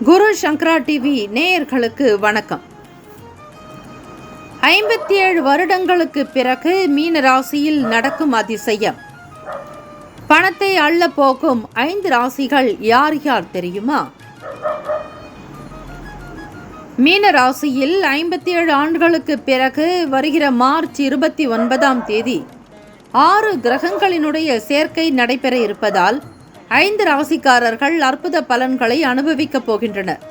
குரு சங்கரா TV நேயர்களுக்கு வணக்கம். 57 வருடங்களுக்கு பிறகு மீன ராசியில் நடக்கும் அதிசயம். பணத்தை அள்ள போகும் 5 ராசிகள் யார் யார் தெரியுமா? மீன ராசியில் 57 ஆண்டுகளுக்கு பிறகு வருகிற மார்ச் 29ஆம் தேதி 6 கிரகங்களினுடைய சேர்க்கை நடைபெற இருப்பதால் 5 ராசிக்காரர்கள் அற்புத பலன்களை அனுபவிக்கப் போகின்றனர்.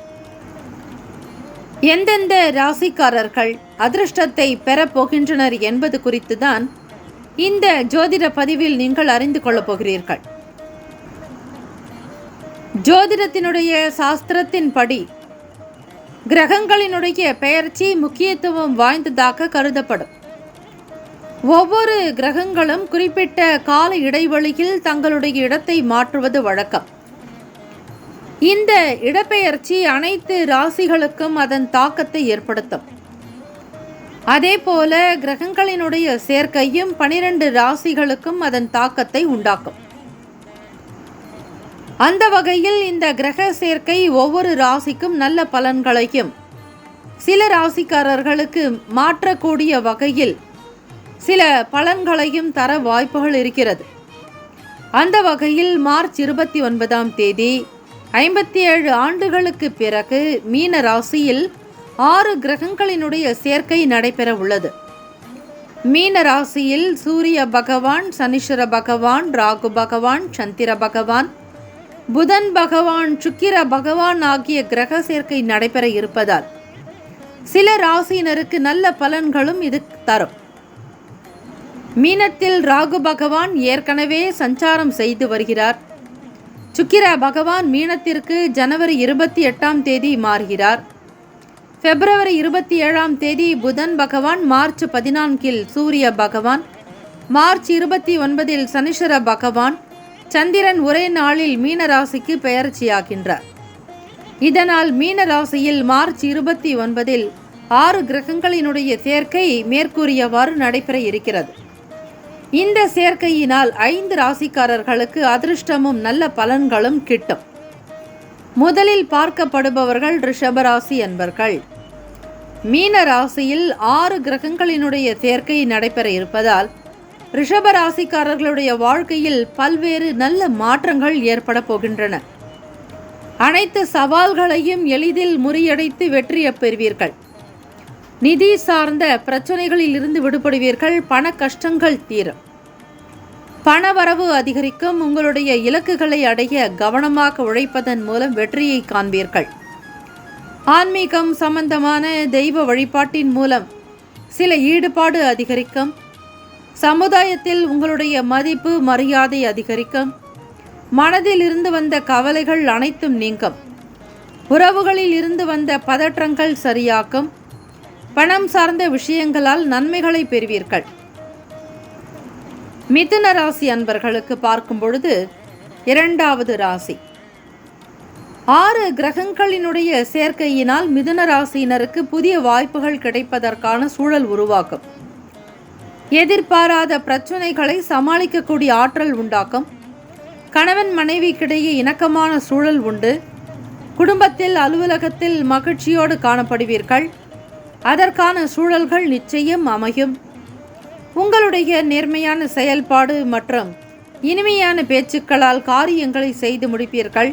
எந்தெந்த ராசிக்காரர்கள் அதிர்ஷ்டத்தை பெறப் போகின்றனர் என்பது குறித்துதான் இந்த ஜோதிட பதிவில் நீங்கள் அறிந்து கொள்ளப் போகிறீர்கள். ஜோதிடத்தினுடைய சாஸ்திரத்தின்படி கிரகங்களினுடைய பெயர்ச்சி முக்கியத்துவம் வாய்ந்ததாக கருதப்படும். ஒவ்வொரு கிரகங்களும் குறிப்பிட்ட கால இடைவெளியில் தங்களுடைய இடத்தை மாற்றுவது வழக்கம். இந்த இடப்பெயர்ச்சி அனைத்து ராசிகளுக்கும் அதன் தாக்கத்தை ஏற்படுத்தும். அதேபோல கிரகங்களினுடைய சேர்க்கையும் 12 ராசிகளுக்கும் அதன் தாக்கத்தை உண்டாக்கும். அந்த வகையில் இந்த கிரக சேர்க்கை ஒவ்வொரு ராசிக்கும் நல்ல பலன்களையும் சில ராசிக்காரர்களுக்கு மாற்றக்கூடிய வகையில் சில பலன்களையும் தர வாய்ப்புகள் இருக்கிறது. அந்த வகையில் மார்ச் 29ஆம் தேதி 57 ஆண்டுகளுக்கு பிறகு மீன ராசியில் 6 கிரகங்களினுடைய சேர்க்கை நடைபெற உள்ளது. மீன ராசியில் சூரிய பகவான், சனீஸ்வர பகவான், ராகு பகவான், சந்திர பகவான், புதன் பகவான், சுக்கிர பகவான் ஆகிய கிரக சேர்க்கை நடைபெற இருப்பதால் சில ராசியினருக்கு நல்ல பலன்களும் இது தரும். மீனத்தில் ராகு பகவான் ஏற்கனவே சஞ்சாரம் செய்து வருகிறார். சுக்கிர பகவான் மீனத்திற்கு ஜனவரி 28ஆம் தேதி மாறுகிறார். பிப்ரவரி 27ஆம் தேதி புதன் பகவான், மார்ச் 14இல் சூரிய பகவான், மார்ச் 29இல் சனீஸ்வர பகவான், சந்திரன் ஒரே நாளில் மீன ராசிக்கு பெயர்ச்சியாகின்றார். இதனால் மீன ராசியில் மார்ச் 29இல் 6 கிரகங்களினுடைய சேர்க்கை மேற்கூறியவாறு நடைபெற இருக்கிறது. இந்த சேர்க்கையினால் 5 ராசிக்காரர்களுக்கு அதிர்ஷ்டமும் நல்ல பலன்களும் கிட்டும். முதலில் பார்க்கப்படுபவர்கள் ரிஷபராசி அன்பர்கள். மீன ராசியில் 6 கிரகங்களினுடைய சேர்க்கை நடைபெற இருப்பதால் ரிஷபராசிக்காரர்களுடைய வாழ்க்கையில் பல்வேறு நல்ல மாற்றங்கள் ஏற்பட போகின்றன. அனைத்து சவால்களையும் எளிதில் முறியடித்து வெற்றியை பெறுவீர்கள். நிதி சார்ந்த பிரச்சனைகளில் இருந்து விடுபடுவீர்கள். பண கஷ்டங்கள் தீரும். பணவரவு அதிகரிக்கும். உங்களுடைய இலக்குகளை அடைய கவனமாக உழைப்பதன் மூலம் வெற்றியை காண்பீர்கள். ஆன்மீகம் சம்பந்தமான தெய்வ வழிபாட்டின் மூலம் சில ஈடுபாடு அதிகரிக்கும். சமுதாயத்தில் உங்களுடைய மதிப்பு மரியாதை அதிகரிக்கும். மனதில் இருந்து வந்த கவலைகள் அனைத்தும் நீங்கும். உறவுகளில் இருந்து வந்த பதற்றங்கள் சரியாக்கும். பணம் சார்ந்த விஷயங்களால் நன்மைகளை பெறுவீர்கள். மிதுன ராசி அன்பர்களுக்கு பார்க்கும் பொழுது 2வது ராசி. 6 கிரகங்களினுடைய சேர்க்கையினால் மிதுன ராசியினருக்கு புதிய வாய்ப்புகள் கிடைப்பதற்கான சூழல் உருவாக்கும். எதிர்பாராத பிரச்சனைகளை சமாளிக்கக்கூடிய ஆற்றல் உண்டாக்கும். கணவன் மனைவிக்கிடையே இணக்கமான சூழல் உண்டு. குடும்பத்தில் அலுவலகத்தில் மகிழ்ச்சியோடு காணப்படுவீர்கள். அதற்கான சூழல்கள் நிச்சயம் அமையும். உங்களுடைய நேர்மையான செயல்பாடு மற்றும் இனிமையான பேச்சுக்களால் காரியங்களை செய்து முடிப்பீர்கள்.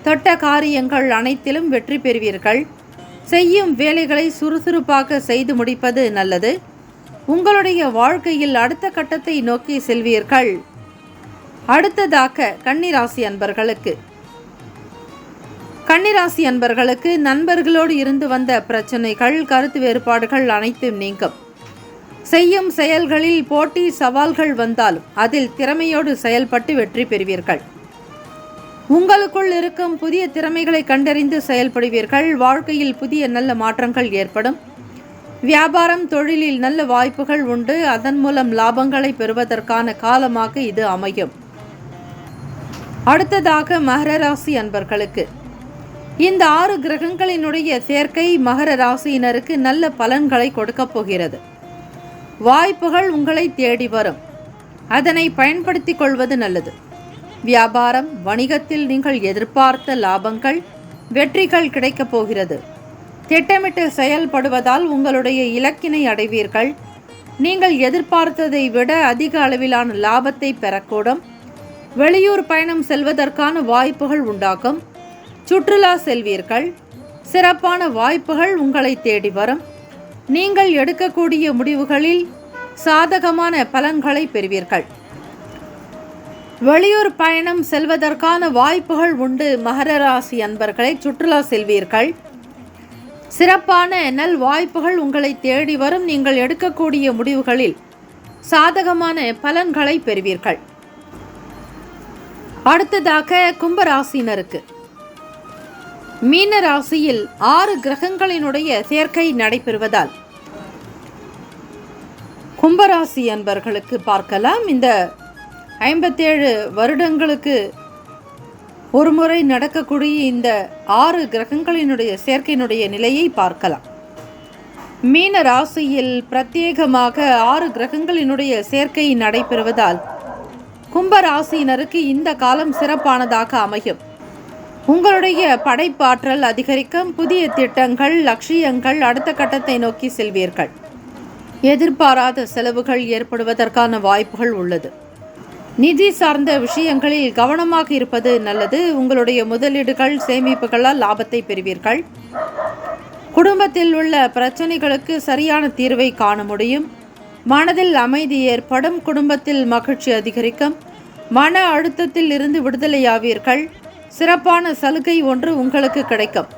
தொட்ட காரியங்கள் அனைத்திலும் வெற்றி பெறுவீர்கள். செய்யும் வேலைகளை சுறுசுறுப்பாக செய்து முடிப்பது நல்லது. உங்களுடைய வாழ்க்கையில் அடுத்த கட்டத்தை நோக்கி செல்வீர்கள். அடுத்ததாக கன்னிராசி அன்பர்களுக்கு நண்பர்களோடு இருந்து வந்த பிரச்சனைகள், கருத்து வேறுபாடுகள் அனைத்தும் நீங்கும். செய்யும் செயல்களில் போட்டி சவால்கள் வந்தாலும் அதில் திறமையோடு செயல்பட்டு வெற்றி பெறுவீர்கள். உங்களுக்குள் இருக்கும் புதிய திறமைகளை கண்டறிந்து செயல்படுவீர்கள். வாழ்க்கையில் புதிய நல்ல மாற்றங்கள் ஏற்படும். வியாபாரம் தொழிலில் நல்ல வாய்ப்புகள் உண்டு. அதன் மூலம் லாபங்களை பெறுவதற்கான காலமாக இது அமையும். அடுத்ததாக மகர ராசி அன்பர்களுக்கு இந்த 6 கிரகங்களினுடைய சேர்க்கை மகர ராசியினருக்கு நல்ல பலன்களை கொடுக்கப் போகிறது. வாய்ப்புகள் உங்களை தேடி வரும். அதனை பயன்படுத்திக் கொள்வது நல்லது. வியாபாரம், வணிகத்தில் நீங்கள் எதிர்பார்த்த லாபங்கள், வெற்றிகள் கிடைக்கப் போகிறது. திட்டமிட்டு செயல்படுவதால் உங்களுடைய இலக்கினை அடைவீர்கள். நீங்கள் எதிர்பார்த்ததை விட அதிக அளவிலான லாபத்தை பெறக்கூடும். வெளியூர் பயணம் செல்வதற்கான வாய்ப்புகள் உண்டாகும். சுற்றுலா செல்வீர்கள். சிறப்பான வாய்ப்புகள் உங்களை தேடி வரும். நீங்கள் எடுக்கக்கூடிய முடிவுகளில் சாதகமான பலன்களை பெறுவீர்கள். வெளியூர் பயணம் செல்வதற்கான வாய்ப்புகள் உண்டு. மகர ராசி அன்பர்களை சுற்றுலா செல்வீர்கள். சிறப்பான நல் வாய்ப்புகள் உங்களை தேடி வரும். நீங்கள் எடுக்கக்கூடிய முடிவுகளில் சாதகமான பலன்களை பெறுவீர்கள். அடுத்ததாக கும்பராசினருக்கு மீன ராசியில் 6 கிரகங்களினுடைய சேர்க்கை நடைபெறுவதால் கும்பராசி அன்பர்களுக்கு பார்க்கலாம். இந்த 57 வருடங்களுக்கு ஒரு முறை நடக்கக்கூடிய இந்த 6 கிரகங்களினுடைய சேர்க்கையினுடைய நிலையை பார்க்கலாம். மீன ராசியில் பிரத்யேகமாக 6 கிரகங்களினுடைய சேர்க்கை நடைபெறுவதால் கும்பராசியினருக்கு இந்த காலம் சிறப்பானதாக அமையும். உங்களுடைய படைப்பாற்றல் அதிகரிக்கும். புதிய திட்டங்கள், லட்சியங்கள் அடுத்த கட்டத்தை நோக்கி செல்வீர்கள். எதிர்பாராத செலவுகள் ஏற்படுவதற்கான வாய்ப்புகள் உள்ளது. நிதி சார்ந்த விஷயங்களில் கவனமாக இருப்பது நல்லது. உங்களுடைய முதலீடுகள், சேமிப்புகளால் லாபத்தை பெறுவீர்கள். குடும்பத்தில் உள்ள பிரச்சனைகளுக்கு சரியான தீர்வை காண முடியும். மனதில் அமைதி ஏற்படும். குடும்பத்தில் மகிழ்ச்சி அதிகரிக்கும். மன அழுத்தத்தில் இருந்து விடுதலையாவீர்கள். சிறப்பான சலுகை ஒன்று உங்களுக்கு கிடைக்கும்.